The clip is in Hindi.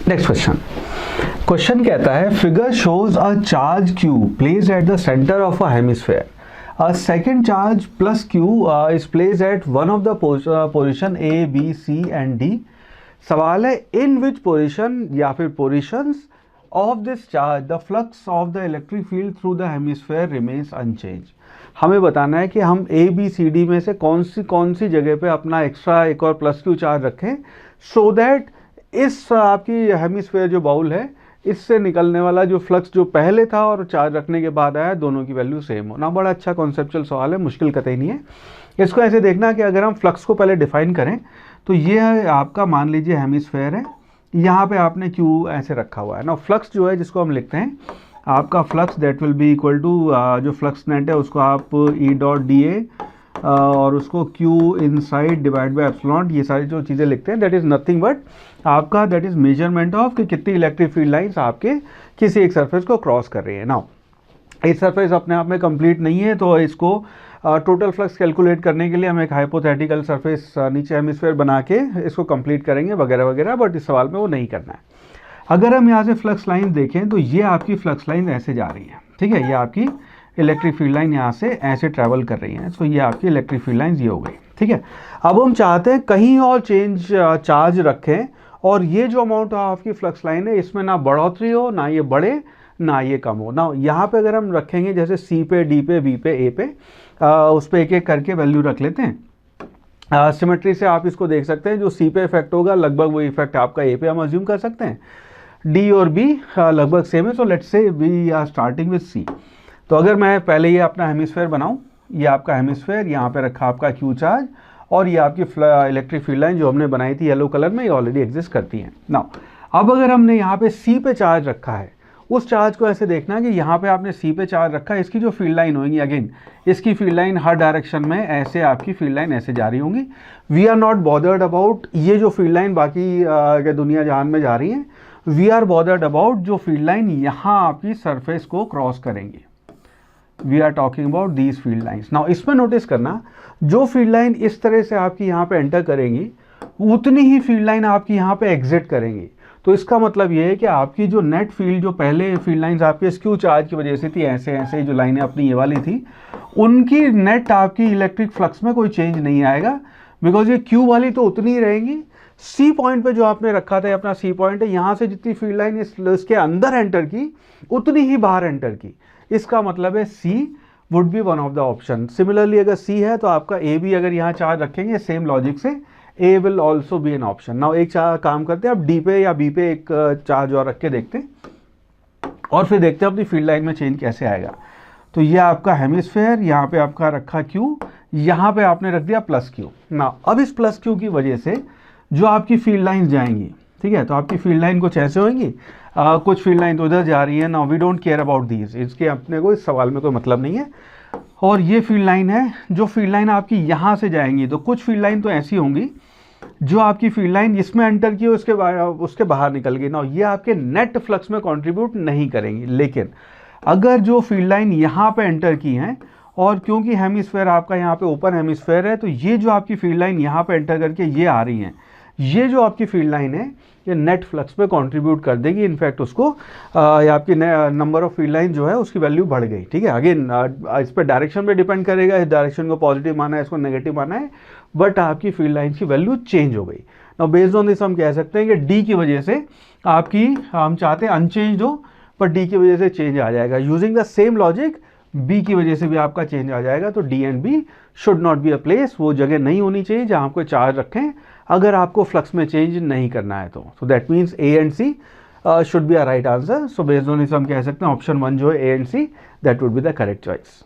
नेक्स्ट क्वेश्चन कहता है figure shows a charge q placed at the centre of a hemisphere. A second charge plus q is placed at one of the position A, B, C and D. सवाल है in which position या फिर positions of this charge the flux of the electric field through the hemisphere remains unchanged. हमें बताना है कि हम A, B, C, D में से कौन सी जगह पे अपना एक्स्ट्रा एक और प्लस क्यू चार्ज रखें so that इस आपकी हेमिस्फेयर जो बाउल है इससे निकलने वाला जो फ्लक्स जो पहले था और चार्ज रखने के बाद आया दोनों की वैल्यू सेम हो ना. बड़ा अच्छा कॉन्सेप्चुअल सवाल है, मुश्किल कतई नहीं है. इसको ऐसे देखना कि अगर हम फ्लक्स को पहले डिफाइन करें तो ये आपका मान लीजिए हेमिस्फेयर है, यहाँ पे आपने क्यू ऐसे रखा हुआ है ना. फ्लक्स जो है जिसको हम लिखते हैं आपका flux that will be equal to जो फ्लक्स नेट है उसको आप ई डॉट डी ए और उसको Q inside divide by epsilon, ये सारी जो चीज़ें लिखते हैं दैट इज़ नथिंग बट आपका दैट इज़ मेजरमेंट ऑफ कि कितनी इलेक्ट्रिक फील्ड लाइंस आपके किसी एक सरफेस को क्रॉस कर रही है. नाउ एक सरफेस अपने आप में कंप्लीट नहीं है तो इसको टोटल फ्लक्स कैलकुलेट करने के लिए हम एक हाइपोथेटिकल सरफेस नीचे हेमिस्फेयर बना के इसको कंप्लीट करेंगे वगैरह वगैरह, बट इस सवाल में वो नहीं करना है. अगर हम यहाँ से फ्लक्स लाइन देखें तो ये आपकी फ्लक्स लाइन ऐसे जा रही है, ठीक है. ये आपकी इलेक्ट्रिक फील्ड लाइन यहाँ से ऐसे ट्रैवल कर रही है, तो ये आपकी इलेक्ट्रिक फील्ड लाइन ये हो गई, ठीक है. अब हम चाहते हैं कहीं और चार्ज रखें और ये जो अमाउंट आपकी फ्लक्स लाइन है इसमें ना बढ़ोतरी हो, ना ये बढ़े, ना ये कम हो. ना यहाँ पे अगर हम रखेंगे जैसे सी पे, डी पे, बी पे, ए पे, उस पर एक एक करके वैल्यू रख लेते हैं. सिमेट्री से आप इसको देख सकते हैं, जो सी पे इफेक्ट होगा लगभग वो इफेक्ट आपका ए पे हम अज्यूम कर सकते हैं. डी और बी लगभग सेम है, तो let's say we are starting with C. तो अगर मैं पहले ये अपना हेमिस्फेयर बनाऊं, ये आपका हेमिस्फेयर, यहाँ पे रखा आपका क्यू चार्ज और ये आपकी इलेक्ट्रिक फील्ड लाइन जो हमने बनाई थी येलो कलर में, ये ऑलरेडी एग्जिस्ट करती हैं. नाउ अब अगर हमने यहाँ पे सी पे चार्ज रखा है, उस चार्ज को ऐसे देखना कि यहाँ पे आपने सी पे चार्ज रखा है, इसकी जो फील्ड लाइन होगी अगेन इसकी फील्ड लाइन हर डायरेक्शन में ऐसे आपकी फील्ड लाइन ऐसे जा रही होंगी. We are not bothered about ये जो फील्ड लाइन बाकी दुनिया जहान में जा रही है, वी आर बॉदर्ड अबाउट जो फील्ड लाइन यहाँ आपकी सरफेस को क्रॉस करेंगी. We are talking about these field lines. Now इसमें नोटिस करना जो फील्ड लाइन इस तरह से आपकी यहाँ पे एंटर करेंगी उतनी ही फील्ड लाइन आपकी यहाँ पे एग्जिट करेंगी. तो इसका मतलब ये है कि आपकी जो नेट फील्ड जो पहले फील्ड लाइंस आपके क्यू चार्ज की वजह से थी ऐसे ऐसे जो लाइनें अपनी ये वाली थी, उनकी नेट आपकी इलेक्ट्रिक फ्लक्स में कोई चेंज नहीं आएगा, बिकॉज ये क्यू वाली तो उतनी ही रहेंगी. सी पॉइंट पे जो आपने रखा था अपना सी पॉइंट है, यहाँ से जितनी फील्ड लाइन इसके अंदर एंटर की उतनी ही बाहर एंटर की. इसका मतलब है C would be one of the option. Similarly अगर सी है तो आपका ए भी अगर यहाँ चार्ज रखेंगे सेम लॉजिक से A will also be an option. Now एक काम करते हैं, अब डी पे या बी पे एक चार्ज और रख के देखते हैं और फिर देखते हैं अपनी फील्ड लाइन में चेंज कैसे आएगा. तो ये आपका हेमिस्फेयर, यहाँ पे आपका रखा क्यू, यहाँ पे आपने रख दिया प्लस क्यू. ना अब इस प्लस क्यू की वजह से जो आपकी फील्ड लाइन जाएंगी, ठीक है, तो आपकी फील्ड लाइन कुछ ऐसे होंगी, कुछ फील्ड लाइन तो उधर जा रही है. Now we don't care about these, इसके अपने को इस सवाल में कोई मतलब नहीं है. और ये फील्ड लाइन है, जो फील्ड लाइन आपकी यहाँ से जाएंगी, तो कुछ फील्ड लाइन तो ऐसी होंगी जो आपकी फील्ड लाइन इसमें एंटर की उसके बाहर निकल गई. ना ये आपके नेट फ्लक्स में कंट्रीब्यूट नहीं करेंगी. लेकिन अगर जो फील्ड लाइन यहाँ पे एंटर की हैं और क्योंकि हेमिस्फेयर आपका यहाँ पे ओपन हेमिस्फेयर है, तो ये जो आपकी फील्ड लाइन यहाँ पे एंटर करके ये आ रही हैं, ये जो आपकी फील्ड लाइन है ये नेट फ्लक्स पे कंट्रीब्यूट कर देगी. इनफैक्ट उसको आपकी नंबर ऑफ फील्ड लाइन जो है उसकी वैल्यू बढ़ गई, ठीक है. अगेन इस पर डायरेक्शन पे डिपेंड करेगा, इस डायरेक्शन को पॉजिटिव माना है, इसको नेगेटिव माना है, बट आपकी फील्ड लाइन की वैल्यू चेंज हो गई. नाउ बेस्ड ऑन दिस हम कह सकते हैं कि डी की वजह से आपकी हम चाहते हैं अनचेंज हो, पर डी की वजह से चेंज आ जाएगा. Using the same logic B की वजह से भी आपका चेंज आ जाएगा. तो D and B should not be a place, वो जगह नहीं होनी चाहिए जहाँ आपको चार्ज रखें अगर आपको फ्लक्स में चेंज नहीं करना है. तो that means A and C should be a right answer. So based on this हम कह सकते हैं ऑप्शन 1 जो है A and C that would be the correct choice.